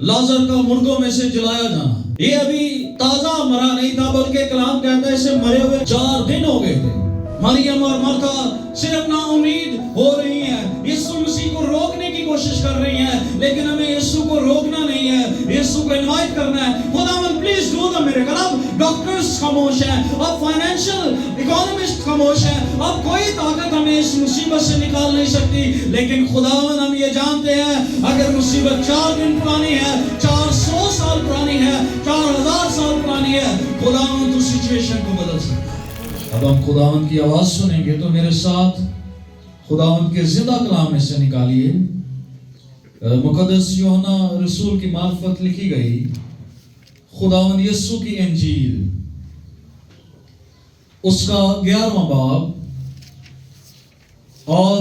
لازر کا مردوں میں سے جلایا جانا، یہ ابھی تازہ مرا نہیں تھا، بلکہ کلام کہتا ہے اسے مرے ہوئے 4 دن ہو گئے تھے۔ مریم اور مرتا صرف نا امید ہو رہی ہیں، یسوع مسیح کو روکنے کی کوشش کر رہی ہیں، لیکن ہمیں یسوع کو روکنا نہیں ہے، یسوع کو انوائٹ کرنا ہے۔ خداوند پلیز ڈو دا میریکل۔ اب ڈاکٹرز خاموش ہیں، اب فائنینشیل اکانومسٹ خاموش ہیں، اب کوئی طاقت ہمیں اس مصیبت سے نکال نہیں سکتی، لیکن خداوند ہم یہ جانتے ہیں اگر مصیبت 4 دن پرانی ہے، 400 سال پرانی ہے، 4000 سال پرانی ہے، خداوند تو سچویشن کو بدل سکتا ہے۔ اب ہم خداوند کی آواز سنیں گے، تو میرے ساتھ خداوند کے زندہ کلام میں سے نکالیے مقدس یوحنا رسول کی معرفت لکھی گئی خداوند یسوع کی انجیل، اس کا 11واں باب اور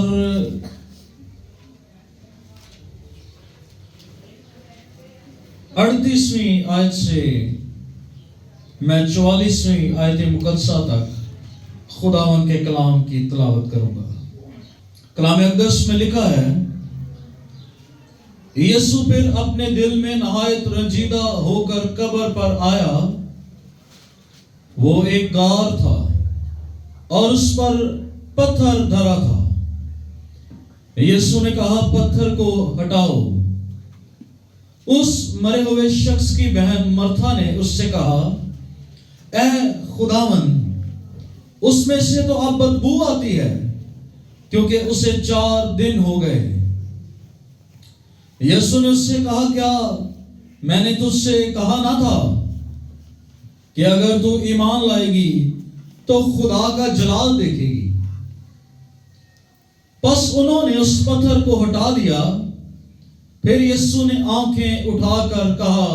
38ویں آیت سے میں 44ویں آیت مقدسہ تک خداوند کے کلام کی تلاوت کروں گا۔ کلام اقدس میں لکھا ہے، یسوع پھر اپنے دل میں نہایت رنجیدہ ہو کر قبر پر آیا۔ وہ ایک غار تھا اور اس پر پتھر دھرا تھا۔ یسوع نے کہا، پتھر کو ہٹاؤ۔ اس مرے ہوئے شخص کی بہن مرتھا نے اس سے کہا، اے خداوند، اس میں سے تو اب بدبو آتی ہے، کیونکہ اسے 4 دن ہو گئے۔ یسوع نے اس سے کہا، کیا میں نے تجھ سے کہا نہ تھا کہ اگر تو ایمان لائے گی تو خدا کا جلال دیکھے گی؟ پس انہوں نے اس پتھر کو ہٹا دیا۔ پھر یسوع نے آنکھیں اٹھا کر کہا،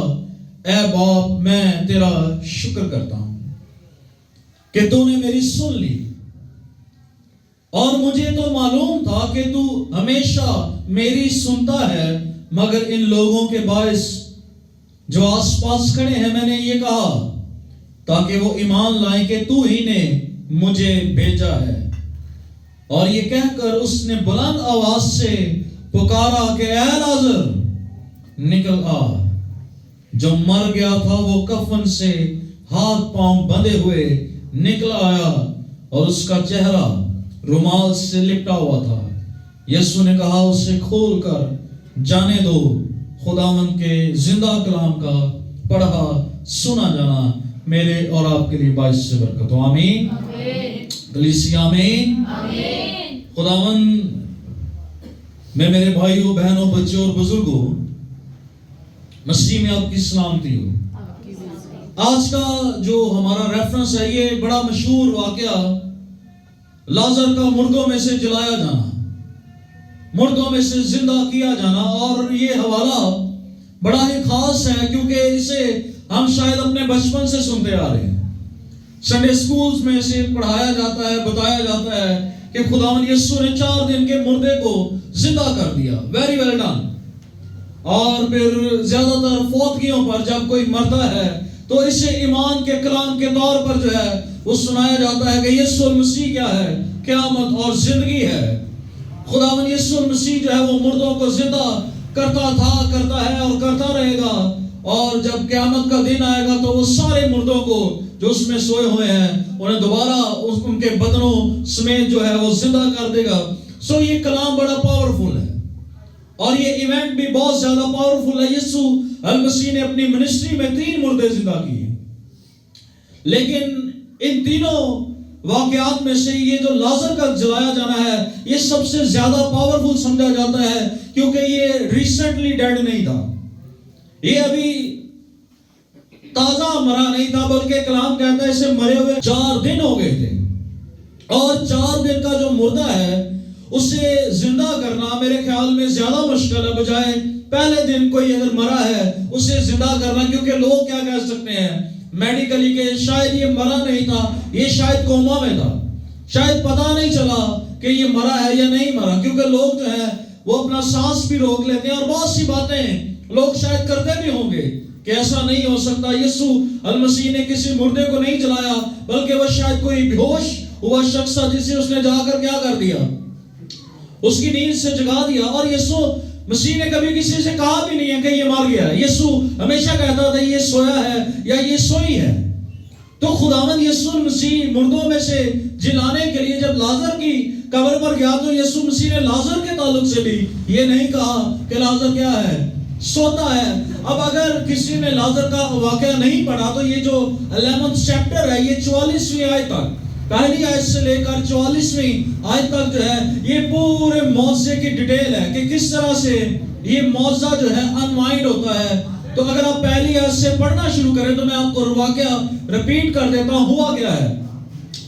اے باپ، میں تیرا شکر کرتا ہوں کہ تو نے میری سن لی، اور مجھے تو معلوم تھا کہ تو ہمیشہ میری سنتا ہے، مگر ان لوگوں کے باعث جو آس پاس کھڑے ہیں میں نے یہ کہا تاکہ وہ ایمان لائیں کہ تو ہی نے مجھے بھیجا ہے۔ اور یہ کہہ کر اس نے بلند آواز سے پکارا کہ اے لازر، نکل آ۔ جو مر گیا تھا وہ کفن سے ہاتھ پاؤں بندھے ہوئے نکل آیا، اور اس کا چہرہ رومال سے لپٹا ہوا تھا۔ یسوع نے کہا، اسے کھول کر جانے دو۔ خداوند کے زندہ کلام کا پڑھا سنا جانا میرے اور آپ کے لیے باعث سے برکت ہو۔ آمین، کلیسیا آمین۔ خداوند میں میرے بھائیوں، بہنوں، بچوں اور بزرگوں، مسیح میں آپ کی سلامتی ہو۔ آج کا جو ہمارا ریفرنس ہے، یہ بڑا مشہور واقعہ لازر کا مردوں میں سے جلایا جانا، مردوں میں سے زندہ کیا جانا، اور یہ حوالہ بڑا ہی خاص ہے کیونکہ اسے ہم شاید اپنے بچپن سے سنتے آ رہے ہیں۔ سنڈے سکولز میں اسے پڑھایا جاتا ہے، بتایا جاتا ہے کہ خداوند یسوع نے 4 دن کے مردے کو زندہ کر دیا۔ Very well done. اور پھر زیادہ تر فوتگیوں پر جب کوئی مرتا ہے تو اسے ایمان کے کلام کے طور پر جو ہے وہ سنایا جاتا ہے کہ یسوع المسیح کیا ہے؟ قیامت اور زندگی ہے۔ خداوند یسوع المسیح جو ہے وہ مردوں کو زندہ کرتا تھا، کرتا ہے اور کرتا رہے گا، اور جب قیامت کا دن آئے گا تو وہ سارے مردوں کو جو اس میں سوئے ہوئے ہیں انہیں دوبارہ ان کے بدنوں سمیت جو ہے وہ زندہ کر دے گا۔ سو یہ کلام بڑا پاورفل ہے، اور یہ ایونٹ بھی بہت زیادہ پاورفل ہے۔ یسوع المسیح نے اپنی منسٹری میں 3 مردے زندہ کیے، لیکن ان تینوں واقعات میں سے یہ جو لازر کا جلایا جانا ہے یہ سب سے زیادہ پاورفل سمجھا جاتا ہے، کیونکہ یہ ریسنٹلی ڈیڈ نہیں تھا، یہ ابھی تازہ مرا نہیں تھا، بلکہ کلام کہتا ہے اسے مرے ہوئے 4 دن ہو گئے تھے۔ اور 4 دن کا جو مردہ ہے اسے زندہ کرنا میرے خیال میں زیادہ مشکل ہے، بجائے پہلے دن کوئی اگر مرا ہے اسے زندہ کرنا، کیونکہ لوگ کیا کہہ سکتے ہیں میڈیکلی کہ شاید یہ مرا نہیں تھا، یہ شاید کوما میں تھا، شاید پتہ نہیں چلا کہ یہ مرا ہے یا نہیں مرا، کیونکہ لوگ جو ہے وہ اپنا سانس بھی روک لیتے ہیں، اور بہت سی باتیں لوگ شاید کرتے بھی ہوں گے کہ ایسا نہیں ہو سکتا، یسوع المسیح نے کسی مردے کو نہیں جلایا، بلکہ وہ شاید کوئی بے ہوش ہوا شخص تھا جسے اس نے جا کر کیا کر دیا، اس کی نیند سے جگا دیا۔ اور یسوع مسیح نے کبھی کسی سے کہا بھی نہیں ہے کہ یہ مر گیا. یسوع ہمیشہ کہتا تھا یہ سویا ہے یا یہ سوئی ہے. تو خداوند یسوع مسیح مردوں میں سے جلانے کے لیے جب لازر کی قبر پر گیا تو یسوع مسیح نے لازر کے تعلق سے بھی یہ نہیں کہا کہ لازر کیا ہے, سوتا ہے. اب اگر کسی نے لازر کا واقعہ نہیں پڑھا تو یہ جو 11th چیپٹر ہے یہ 44ویں آیت تک, پہلی آیت سے لے کر 44ویں آیت تک جو ہے یہ پورے معجزے کی ڈیٹیل ہے کہ کس طرح سے یہ معجزہ جو ہے انوائنڈ ہوتا ہے. تو اگر آپ پہلی آیت سے پڑھنا شروع کریں تو میں آپ کو واقعہ ریپیٹ کر دیتا ہوں. ہوا کیا ہے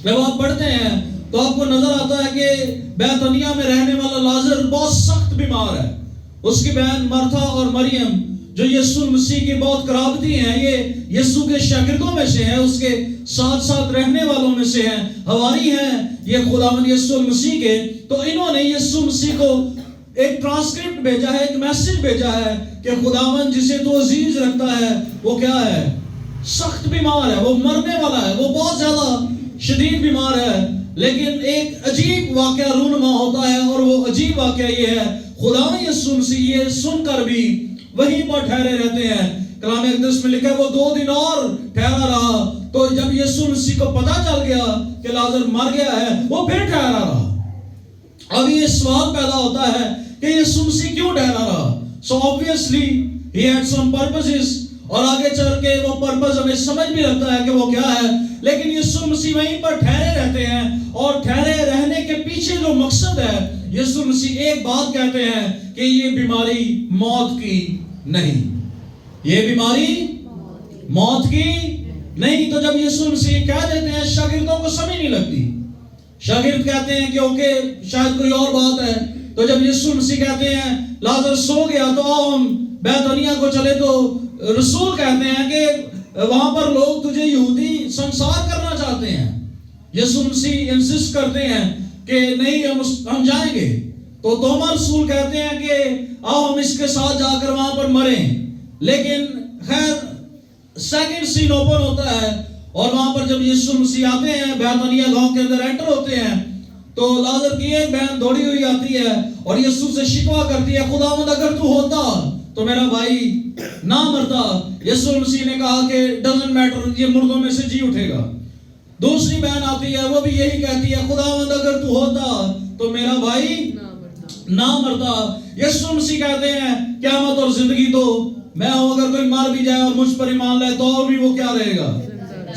جب آپ پڑھتے ہیں تو آپ کو نظر آتا ہے کہ بیتنیہ میں رہنے والا لازر بہت سخت بیمار ہے. اس کی بہن مرتھا اور مریم جو یسوع مسیح کی بہت قرابتی ہیں, یہ یسوع کے شاگردوں میں سے ہیں, اس کے ساتھ ساتھ رہنے والوں میں سے ہیں, حواری ہیں یہ خداوند یسوع مسیح کے. تو انہوں نے یسوع مسیح کو ایک ٹرانسکرپٹ بھیجا ہے, ایک میسج بھیجا ہے کہ خداوند جسے تو عزیز رکھتا ہے وہ کیا ہے, سخت بیمار ہے, وہ مرنے والا ہے, وہ بہت زیادہ شدید بیمار ہے. لیکن ایک عجیب واقعہ رونما ہوتا ہے اور وہ عجیب واقعہ یہ ہے خداوند یسوع مسیح یہ سن کر بھی وہیں پر ٹھہرے رہتے ہیں. کلام اقدس میں لکھا ہے وہ 2 دن اور ٹھہرا رہا. تو جب یسوع مسیح کو پتا چل گیا کہ لازر مر گیا ہے وہ پھر ٹھہرا رہا. اب یہ سوال پیدا ہوتا ہے کہ یسوع مسیح کیوں ٹھہرا رہا. So obviously he had some purposes, اور آگے چل کے وہ پرپس ہمیں سمجھ بھی رکھتا ہے کہ وہ کیا ہے. لیکن یسوع مسیح وہیں پر ٹھہرے رہتے ہیں اور ٹھہرے رہنے کے پیچھے جو مقصد ہے یسوع مسیح ایک بات کہتے ہیں کہ یہ بیماری موت کی نہیں, یہ بیماری موت کی نہیں. تو جب یسوع مسیح کہہ دیتے ہیں شاگردوں کو سمجھ نہیں لگتی. شاگرد کہتے ہیں کہ اوکے شاید کوئی اور بات ہے. تو جب یسوع مسیح کہتے ہیں لازر سو گیا تو آؤ ہم بیتنیہ کو چلے, تو رسول کہتے ہیں کہ وہاں پر لوگ تجھے یہودی سنسار کرنا چاہتے ہیں. یسوع مسیح انسسٹ کرتے ہیں کہ نہیں ہم جائیں گے. تو توما رسول کہتے ہیں کہ آؤ ہم اس کے ساتھ جا کر وہاں پر مریں. لیکن خیر سیکنڈ سین اوپن ہوتا ہے اور وہاں پر جب یسوع مسیح آتے ہیں بیتنیہ گاؤں کے اندر انٹر ہوتے ہیں تو لازر کی ایک بہن دوڑی ہوئی آتی ہے اور یسوع سے شکوہ کرتی ہے خداوند اگر تو ہوتا تو میرا بھائی نہ مرتا. یسوع مسیح نے کہا کہ ڈزنٹ میٹر, یہ مردوں میں سے جی اٹھے گا. دوسری بہن آتی ہے وہ بھی یہی کہتی ہے خداوند اگر تو ہوتا تو میرا بھائی نہ مرتا. یسوع مسیح کہتے ہیں قیامت اور زندگی تو میں ہوں, اگر کوئی مر بھی جائے اور مجھ پر ایمان لائے تو اور بھی وہ کیا رہے گا,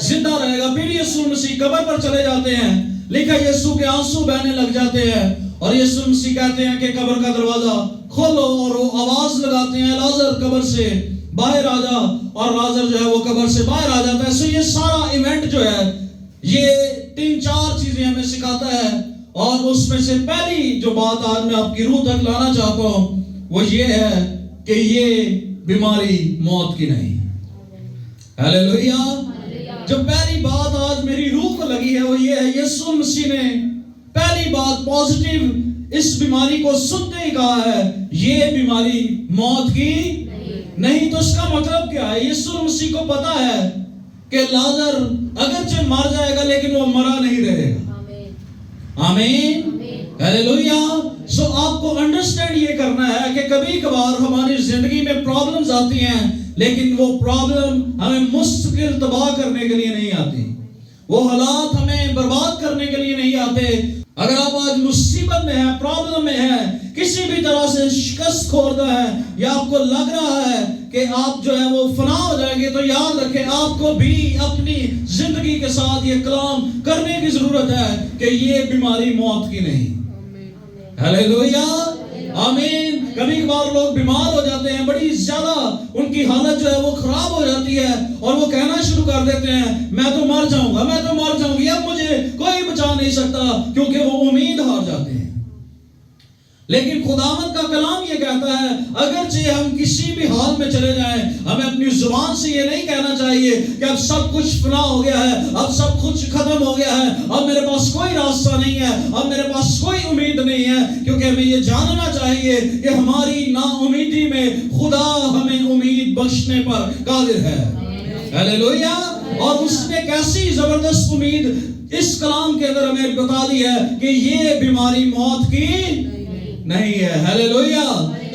زندہ رہے گا. پھر یسوع مسیح قبر پر چلے جاتے ہیں. لکھا یسوع کے آنسو بہنے لگ جاتے ہیں اور یسوع مسیح کہتے ہیں کہ قبر کا دروازہ کھولو, اور وہ آواز لگاتے ہیں لازر قبر سے باہر آ جا, اور لازر جو ہے وہ قبر سے باہر آ جاتا ہے. سو یہ سارا ایونٹ جو ہے یہ 3-4 چیزیں ہمیں سکھاتا ہے, اور اس میں سے پہلی جو بات آج میں آپ کی روح تک لانا چاہتا ہوں وہ یہ ہے کہ یہ بیماری موت کی نہیں. ہیلیلویا. جو پہلی بات آج میری روح کو لگی ہے وہ یہ ہے یسوع مسیح نے پہلی بات پازیٹیو اس بیماری کو سنتے ہی کہا ہے یہ بیماری موت کی نہیں. تو اس کا مطلب کیا ہے, یسوع مسیح کو پتا ہے کہ لازر اگرچہ مر جائے گا لیکن وہ مرا نہیں رہے گا. آمین, ہیلیلویا. سو آپ کو انڈرسٹینڈ یہ کرنا ہے کہ کبھی کبھار ہماری زندگی میں پرابلمز آتی ہیں لیکن وہ پرابلم ہمیں مستقل تباہ کرنے کے لیے نہیں آتی, وہ حالات ہمیں برباد کرنے کے لیے نہیں آتے. اگر آپ آج مصیبت میں ہیں, پرابلم میں ہیں, کسی بھی طرح سے شکست خوردہ ہے یا آپ کو لگ رہا ہے کہ آپ جو ہے وہ فنا ہو جائیں گے, تو یاد رکھیں آپ کو بھی اپنی زندگی کے ساتھ یہ کلام کرنے کی ضرورت ہے کہ یہ بیماری موت کی نہیں. ہیلیلویا, آمین. کبھی کبھار لوگ بیمار ہو جاتے ہیں, بڑی زیادہ ان کی حالت جو ہے وہ خراب ہو جاتی ہے اور وہ کہنا شروع کر دیتے ہیں میں تو مر جاؤں گا, میں تو مر جاؤں گی, اب مجھے کوئی بچا نہیں سکتا, کیونکہ وہ امید ہار جاتے ہیں. لیکن خداوند کا کلام یہ کہتا ہے اگرچہ ہم کسی بھی حال میں چلے جائیں ہمیں اپنی زبان سے یہ نہیں کہنا چاہیے کہ اب سب کچھ فنا ہو گیا ہے, اب سب کچھ ختم ہو گیا ہے, اب میرے پاس کوئی راستہ نہیں ہے, اب میرے پاس کوئی امید نہیں ہے. کیونکہ ہمیں یہ جاننا چاہیے کہ ہماری نا امیدی میں خدا ہمیں امید بخشنے پر قادر ہے. ہیلیلویا. اور اس نے کیسی زبردست امید اس کلام کے اندر ہمیں بتا دی ہے کہ یہ بیماری موت کی نہیں ہے. ہیلیلویا.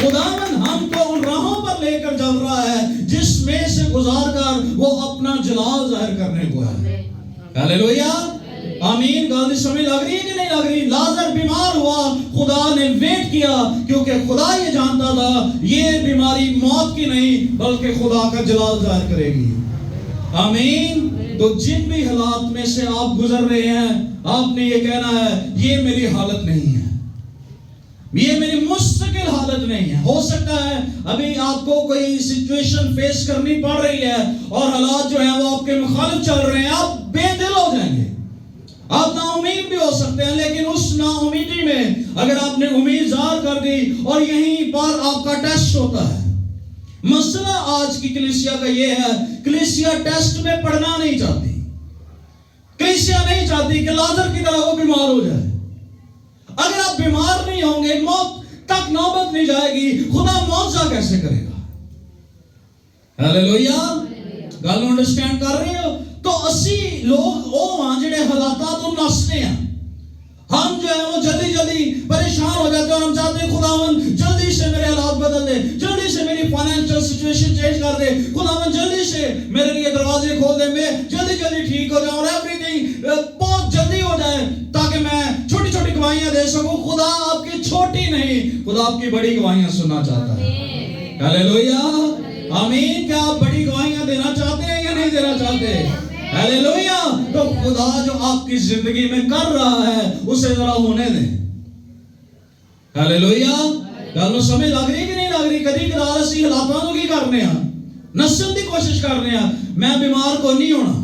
خداوند ہم کو ان راہوں پر لے کر چل رہا ہے جس میں سے گزار کر وہ اپنا جلال ظاہر کرنے کو ہے. ہاللیلویا، آمین. گالی سمجھ لگ رہی ہے کہ نہیں لگ رہی؟ لازر بیمار ہوا، خدا نے ویٹ کیا کیونکہ خدا یہ جانتا تھا یہ بیماری موت کی نہیں بلکہ خدا کا جلال ظاہر کرے گی. آمین. تو جن بھی حالات میں سے آپ گزر رہے ہیں آپ نے یہ کہنا ہے یہ میری حالت نہیں ہے، یہ میری مستقل حالت نہیں ہے. ہو سکتا ہے ابھی آپ کو کوئی سچویشن فیس کرنی پڑ رہی ہے اور حالات جو ہیں وہ آپ کے مخالف چل رہے ہیں، آپ بے دل ہو جائیں گے، آپ نا امید بھی ہو سکتے ہیں. لیکن اس نا امیدی میں اگر آپ نے امید ظاہر کر دی اور یہیں پر آپ کا ٹیسٹ ہوتا ہے. مسئلہ آج کی کلیسیا کا یہ ہے، کلیسیا ٹیسٹ میں پڑھنا نہیں چاہتی. کلیسیا نہیں چاہتی کہ لازر کی طرح وہ بیمار ہو جائے. اگر آپ بیمار نہیں ہوں گے، موت تک نوبت نہیں جائے گی، خدا معجزہ کیسے کرے گا؟ ہاللیلویا. گل انڈرسٹینڈ کر رہے ہو؟ تو اسی لوگ وہ ہاں جڑے حالات تو نسنے ہیں، ہم جو ہے وہ جلدی جلدی پریشان ہو جاتے ہیں اور ہم چاہتے ہیں خداوند جلدی سے میرے حالات بدل دے، جلدی سے میری فائنینشل سچویشن چینج کر دے، خداوند جلدی سے میرے لیے دروازے کھول دے، میں جلدی جلدی ٹھیک ہو جاؤں اور ایوری تھنگ بہت جلدی ہو جائے تاکہ میں چھوٹی چھوٹی گواہیاں دے سکوں. خدا آپ کی چھوٹی نہیں، خدا آپ کی بڑی گواہیاں سننا چاہتا ہے. ہاللیلویا، آمین. کیا آپ بڑی گواہیاں دینا چاہتے ہیں یا نہیں دینا چاہتے؟ ہاللیلویا. تو خدا جو آپ کی زندگی میں کر رہا ہے اسے ذرا ہونے دیں. ہاللیلویا. گل نو سمجھ لگ رہی کہ نہیں لگ رہی؟ کدی کدار اسی حالاتاں نو کی کرنے ہاں، نسل دی کوشش کرنے ہاں میں بیمار کو نہیں ہونا،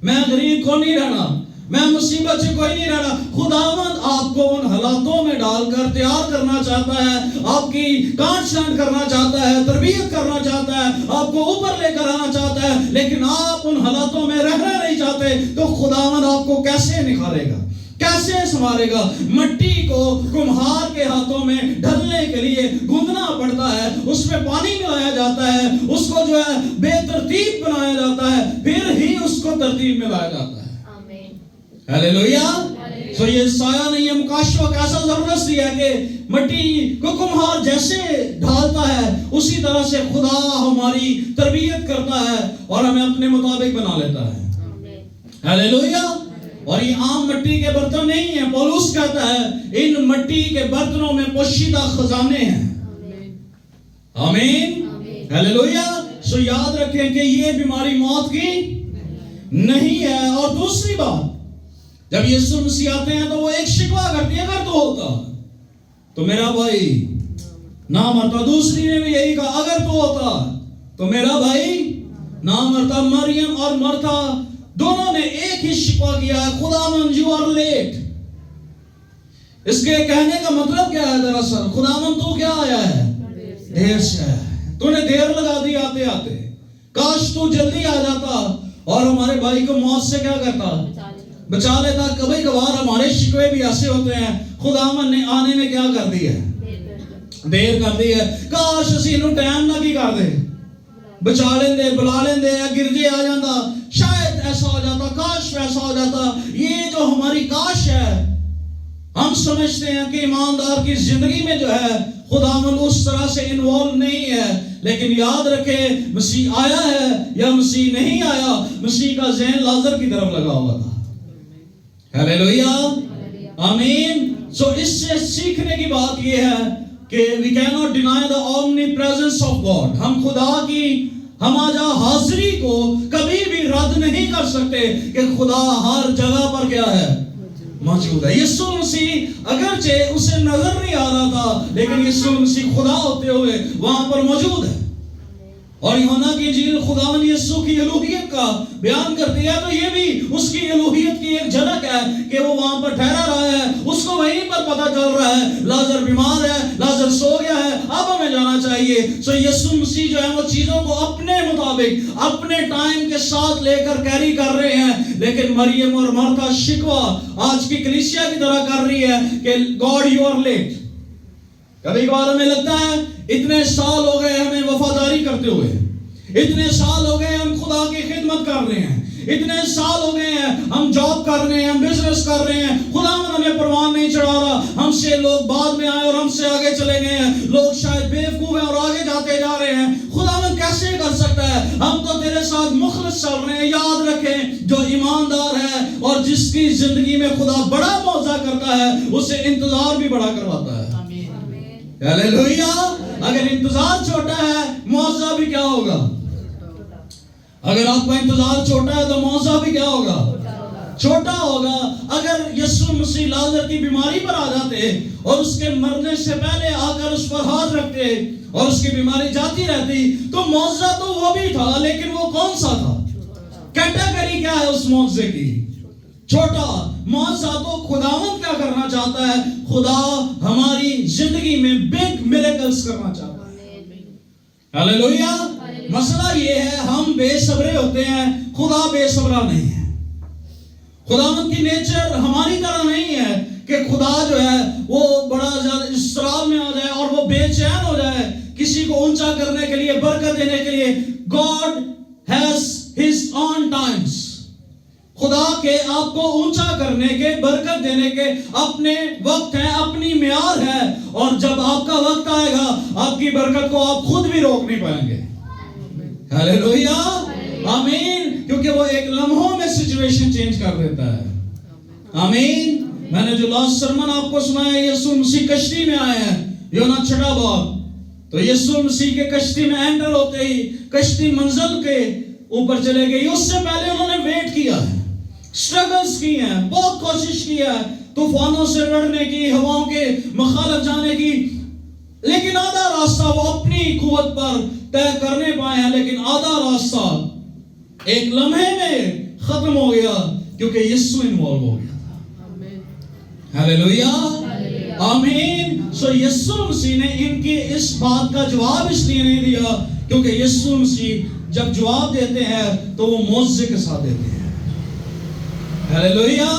میں غریب کو نہیں رہنا، میں مصیبت سے کوئی نہیں رہنا. خداوند آپ کو ان حالاتوں میں ڈال کر تیار کرنا چاہتا ہے، آپ کی کانسٹنٹ کرنا چاہتا ہے، تربیت کرنا چاہتا ہے، آپ کو اوپر لے کر آنا چاہتا ہے. لیکن آپ ان حالاتوں میں رہنا نہیں چاہتے تو خداوند آپ کو کیسے نکھارے گا، کیسے سنوارے گا؟ مٹی کو کمہار کے ہاتھوں میں ڈھلنے کے لیے گوندنا پڑتا ہے، اس میں پانی ملایا جاتا ہے، اس کو جو ہے بے ترتیب بنایا جاتا ہے، پھر ہی اس کو ترتیب میں لایا جاتا ہے. ہاللیلویا. سو یہ سایہ نہیں ہے، مکاشفہ کیسا زبردستی ہے کہ مٹی کو کمہار جیسے ڈھالتا ہے اسی طرح سے خدا ہماری تربیت کرتا ہے اور ہمیں اپنے مطابق بنا لیتا ہے. ہاللیلویا. اور یہ عام مٹی کے برتن نہیں ہیں. پولس کہتا ہے ان مٹی کے برتنوں میں پوشیدہ خزانے ہیں. آمین. ہاللیلویا. سو یاد رکھیں کہ یہ بیماری موت کی نہیں ہے. اور دوسری بات، جب یسوع مسیح آتے ہیں تو وہ ایک شکوہ کرتی ہے، اگر تو ہوتا تو میرا بھائی نہ مرتا. دوسری نے بھی یہی کہا، اگر تو ہوتا تو میرا بھائی نہ مرتا. مریم اور مرتا دونوں نے ایک ہی شکوہ کیا ہے، خداوند یو آر لیٹ. اس کے کہنے کا مطلب کیا ہے؟ دراصل خداوند تو کیا آیا ہے؟ دیر سے ہے. تو نے دیر لگا دی آتے آتے. کاش تو جلدی آ جاتا اور ہمارے بھائی کو موت سے کیا کرتا؟ بچا لیتا. کبھی کبھار ہمارے شکوے بھی ایسے ہوتے ہیں، خداوند نے آنے میں کیا کر دی ہے؟ دیر کر دی ہے. کاش اسی نو ٹائم نہ کی کر دے، بچا لیندے، بلا لیندے، گرجے آ جاتا، شاید ایسا ہو جاتا، کاش ویسا ہو جاتا. یہ جو ہماری کاش ہے، ہم سمجھتے ہیں کہ ایماندار کی زندگی میں جو ہے خداوند اس طرح سے انوالو نہیں ہے. لیکن یاد رکھے مسیح آیا ہے یا مسیح نہیں آیا، مسیح کا ذہن لازر کی طرف لگا ہوا تھا. ہاللیلویا. آمین. سو اس سے سیکھنے کی بات یہ ہے کہ we cannot deny the omnipresence of God. ہم خدا کی ہمارا حاضری کو کبھی بھی رد نہیں کر سکتے کہ خدا ہر جگہ پر کیا ہے؟ موجود ہے. یسوع مسیح اگرچہ اسے نظر نہیں آ رہا تھا لیکن یسوع مسیح خدا ہوتے ہوئے وہاں پر موجود ہے. اور یوحنا کی انجیل خداوند یسوع کی الوہیت کا بیان کرتی ہے تو یہ بھی اس کی الوہیت کی ایک جھلک ہے کہ وہ وہاں پر ٹھہرا رہا ہے. اس کو وہیں پر پتہ چل رہا ہے لازر بیمار ہے، لازر سو گیا ہے، اب ہمیں جانا چاہیے. سو یسوع مسیح جو ہے وہ چیزوں کو اپنے مطابق اپنے ٹائم کے ساتھ لے کر کیری کر رہے ہیں. لیکن مریم اور مرتا شکوہ آج کی کلیسیا کی طرح کر رہی ہے کہ گاڈ یو آر لیٹ. کبھی کبھار ہمیں لگتا ہے اتنے سال ہو گئے ہمیں وفاداری کرتے ہوئے، اتنے سال ہو گئے ہم خدا کی خدمت کر رہے ہیں، اتنے سال ہو گئے ہیں ہم جاب کر رہے ہیں, ہم بزنس کر رہے ہیں, خداوند ہمیں پروان نہیں چڑھا رہا, ہم سے لوگ بعد میں آئے اور ہم سے آگے چلے گئے ہیں, لوگ شاید بیوقوف ہیں اور آگے جاتے جا رہے ہیں, خداوند کیسے کر سکتا ہے؟ ہم تو تیرے ساتھ مخلص چل رہے ہیں. یاد رکھیں, جو ایماندار ہے اور جس کی زندگی میں خدا بڑا معجزہ کرتا ہے, اسے انتظار بھی بڑا کرواتا ہے. ہاللیلویا. اگر انتظار چھوٹا ہے, معجزہ بھی کیا ہوگا؟ اگر آپ کا انتظار چھوٹا ہے تو معجزہ بھی کیا ہوگا؟ چھوٹا ہوگا. اگر یسوع مسیح لازر کی بیماری پر آ جاتے اور اس کے مرنے سے پہلے آ کر اس پر ہاتھ رکھتے اور اس کی بیماری جاتی رہتی, تو معجزہ تو وہ بھی تھا, لیکن وہ کون سا تھا؟ کیٹیگری کیا ہے اس معجزے کی؟ چھوٹا. معجزہ تو خداوند کیا کرنا چاہتا ہے؟ خدا ہماری زندگی میں بگ میریکلز کرنا چاہتا ہے. ہاللیلویا. مسئلہ یہ ہے, ہم بے صبرے ہوتے ہیں, خدا بے صبرا نہیں ہے. خداوند کی نیچر ہماری طرح نہیں ہے کہ خدا جو ہے وہ بڑا زیادہ اضطراب میں آ جائے اور وہ بے چین ہو جائے کسی کو اونچا کرنے کے لیے, برکت دینے کے لیے. God has his own times. خدا کے آپ کو اونچا کرنے کے, برکت دینے کے اپنے وقت ہیں, اپنی معیار ہے, اور جب آپ کا وقت آئے گا آپ کی برکت کو آپ خود بھی روک نہیں پائیں گے. ہاللیلویا. آمین. کیونکہ وہ ایک لمحوں میں سچویشن چینج کر دیتا ہے. آمین. میں نے جو لاسٹ سرمن آپ کو سنایا, یسوع مسیح کشتی میں آئے ہیں, یونا 6 باب. تو یسوع مسیح کے کشتی میں انٹر ہوتے ہی کشتی منزل کے اوپر چلے گئی. اس سے پہلے انہوں نے ویٹ کیا ہے, سٹرگلز کی ہیں, بہت کوشش کی ہے, طوفانوں سے لڑنے کی, ہواؤں کے مخالف جانے کی, لیکن آدھا راستہ وہ اپنی قوت پر طے کرنے پائے ہیں, لیکن آدھا راستہ ایک لمحے میں ختم ہو گیا کیونکہ یسوع انوالو ہو گیا تھا. ہاللیلویا. آمین. سو یسوع مسیح نے ان کی اس بات کا جواب اس لیے نہیں دیا کیونکہ یسوع مسیح جب جواب دیتے ہیں تو وہ معجزے کے ساتھ دیتے ہیں. Hallelujah.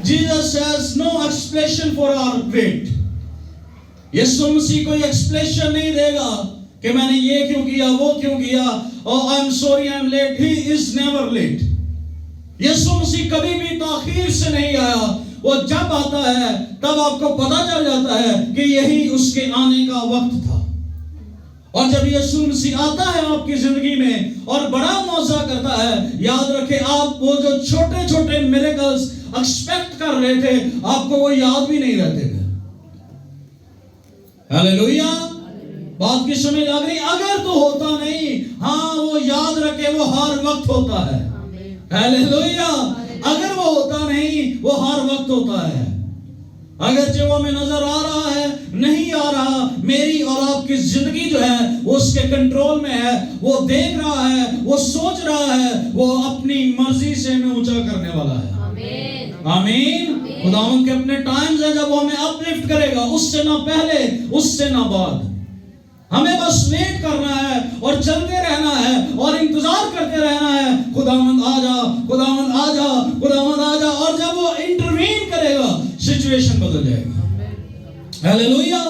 Jesus has no explanation for our wait. یسوع مسیح کوئی ایکسپلیشن نہیں دے گا کہ میں نے یہ کیوں کیا, وہ کیوں کیا. Oh, I'm sorry I'm late. He is never late. یسوع مسیح کبھی بھی تاخیر سے نہیں آیا. وہ جب آتا ہے تب آپ کو پتہ چل جاتا ہے کہ یہی اس کے آنے کا وقت تھا. اور جب یسوع مسیح آتا ہے آپ کی زندگی میں اور بڑا معجزہ کرتا ہے, یاد رکھیں آپ وہ جو چھوٹے چھوٹے میریکلز ایکسپیکٹ کر رہے تھے آپ کو وہ یاد بھی نہیں رہتے تھے. ہاللیلویا. بات کی سمجھ آ گئی؟ اگر تو ہوتا نہیں, ہاں وہ یاد رکھے وہ ہر وقت ہوتا ہے. ہاللیلویا. اگر وہ ہوتا نہیں, وہ ہر وقت ہوتا ہے. اگرچہ وہ ہمیں نظر آ رہا ہے, نہیں آ رہا, میری اور آپ کی زندگی جو ہے وہ اس کے کنٹرول میں ہے, وہ دیکھ رہا ہے, وہ سوچ رہا ہے, وہ اپنی مرضی سے ہمیں اونچا کرنے والا ہے. آمین. خداوند کے اپنے ٹائمز ہیں جب وہ ہمیں اپ لفٹ کرے گا, اس سے نہ پہلے, اس سے نہ بعد. ہمیں بس ویٹ کرنا ہے اور چلتے رہنا ہے اور انتظار کرتے رہنا ہے. خداوند آ جا, خداوند آ جا, خداوند آ جا. اور جب وہ انٹروین کرے گا سچویشن بدل جائے گی. ہاللیلویا.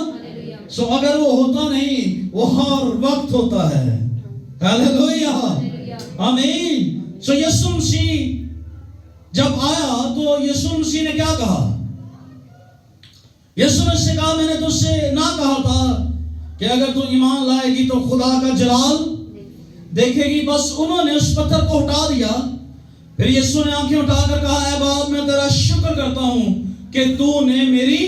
سو اگر وہ ہوتا نہیں, وہ ہر وقت ہوتا ہے. ہاللیلویا. آمین. سو یسوع مسیح جب آیا تو یسوع مسیح نے کیا کہا؟ یسوع نے سے کہا, میں نے تجھ سے نہ کہا تھا کہ اگر تو ایمان لائے گی تو خدا کا جلال دیکھے گی. بس انہوں نے اس پتھر کو ہٹا دیا. پھر یسوع نے آنکھیں اٹھا کر کہا, اے باپ میں تیرا شکر کرتا ہوں کہ تو نے میری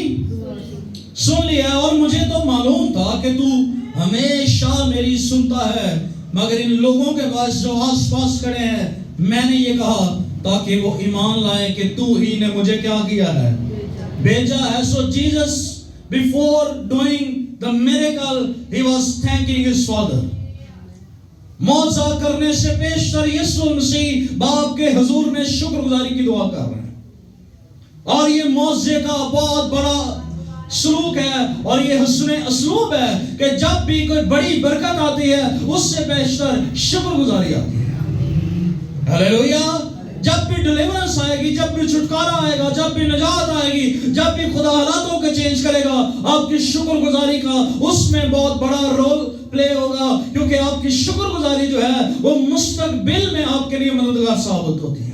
سن لیا, اور مجھے تو معلوم تھا کہ تو ہمیشہ میری سنتا ہے, مگر ان لوگوں کے پاس جو آس پاس کھڑے ہیں میں نے یہ کہا تاکہ وہ ایمان لائیں کہ تو ہی نے مجھے کیا کیا ہے, بھیجا ہے. سو Jesus before doing the miracle he was thanking his father. معجزہ کرنے سے پیشتر یسوع مسیح باپ کے حضور میں شکر گزاری کی دعا کر رہے ہیں. اور یہ معجزے کا بہت بڑا سلوک ہے اور یہ حسن اسلوب ہے کہ جب بھی کوئی بڑی برکت آتی ہے اس سے پیشتر شکر گزاری آتی ہے. ہاللیلویا. جب بھی ڈیلیورنس آئے گی, جب بھی چھٹکارا آئے گا, جب بھی نجات آئے گی, جب بھی خدا حالاتوں کو چینج کرے گا, آپ کی شکر گزاری کا اس میں بہت بڑا رول پلے ہوگا, کیونکہ آپ کی شکر گزاری جو ہے وہ مستقبل میں آپ کے لیے مددگار ثابت ہوتی ہے.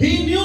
He knew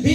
He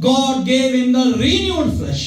God gave him the renewed flesh।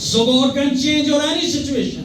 So God can change your any situation।